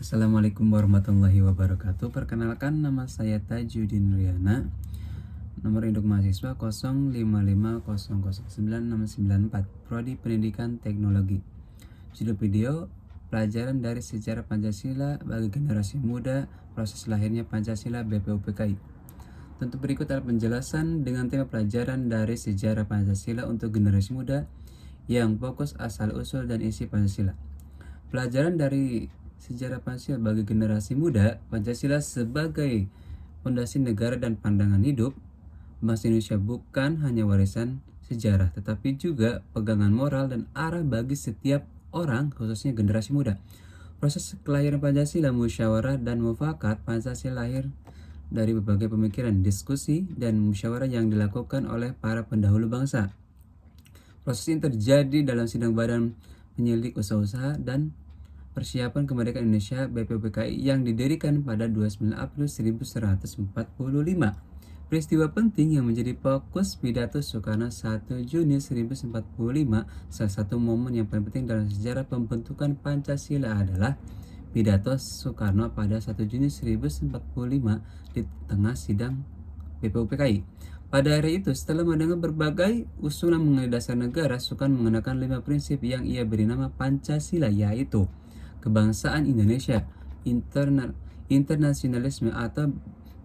Assalamualaikum warahmatullahi wabarakatuh. Perkenalkan, nama saya Tajudin Riana. Nomor induk mahasiswa 0550099694, Prodi Pendidikan Teknologi. Judul video: pelajaran dari sejarah Pancasila bagi generasi muda, proses lahirnya Pancasila BPUPKI. Tentu berikut adalah penjelasan dengan tema pelajaran dari sejarah Pancasila untuk generasi muda yang fokus asal-usul dan isi Pancasila. Pelajaran dari sejarah Pancasila bagi generasi muda, Pancasila sebagai fondasi negara dan pandangan hidup bangsa Indonesia bukan hanya warisan sejarah, tetapi juga pegangan moral dan arah bagi setiap orang, khususnya generasi muda. Proses kelahiran Pancasila, musyawarah dan mufakat. Pancasila lahir dari berbagai pemikiran, diskusi, dan musyawarah yang dilakukan oleh para pendahulu bangsa. Proses ini terjadi dalam sidang Badan Penyelidik Usaha-usaha dan Persiapan Kemerdekaan Indonesia BPUPKI yang didirikan pada 29 April 1145. Peristiwa penting yang menjadi fokus pidato Soekarno 1 Juni 1145, salah satu momen yang paling penting dalam sejarah pembentukan Pancasila adalah pidato Soekarno pada 1 Juni 1145 di tengah sidang BPUPKI. Pada hari itu, setelah mendengar berbagai usulan mengenai dasar negara, Soekarno mengenakan 5 prinsip yang ia beri nama Pancasila, yaitu kebangsaan Indonesia, internasionalisme atau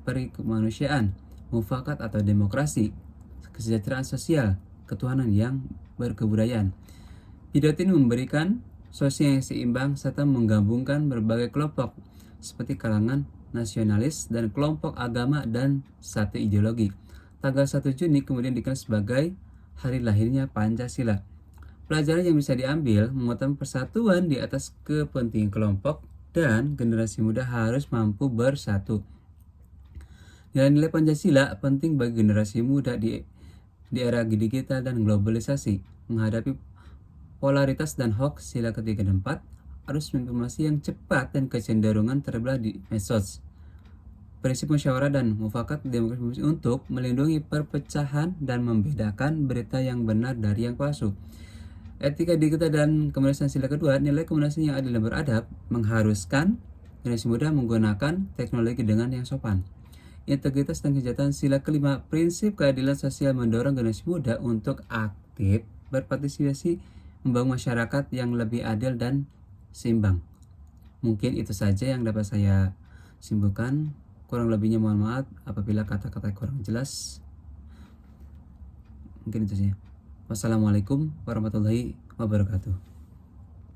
perikemanusiaan, mufakat atau demokrasi, kesejahteraan sosial, ketuhanan yang berkebudayaan. Pidato ini memberikan sosial yang seimbang serta menggabungkan berbagai kelompok seperti kalangan nasionalis dan kelompok agama dan satu ideologi. Tanggal 1 Juni kemudian dikenal sebagai hari lahirnya Pancasila. Pelajaran yang bisa diambil mengutamakan persatuan di atas kepentingan kelompok dan generasi muda harus mampu bersatu. Nilai-nilai Pancasila penting bagi generasi muda di era digital dan globalisasi. Menghadapi polaritas dan hoax, sila ketiga dan 4, arus informasi yang cepat dan kecenderungan terbelah di medsos. Prinsip musyawarah dan mufakat demokrasi untuk melindungi perpecahan dan membedakan berita yang benar dari yang palsu. Etika digital dan komunikasi sila kedua, nilai komunikasi yang adil dan beradab mengharuskan generasi muda menggunakan teknologi dengan yang sopan. Integritas dan kesejahteraan sila kelima, prinsip keadilan sosial mendorong generasi muda untuk aktif berpartisipasi membangun masyarakat yang lebih adil dan seimbang. Mungkin itu saja yang dapat saya simpulkan. Kurang lebihnya mohon maaf apabila kata-kata kurang jelas. Mungkin itu saja. Wassalamualaikum warahmatullahi wabarakatuh.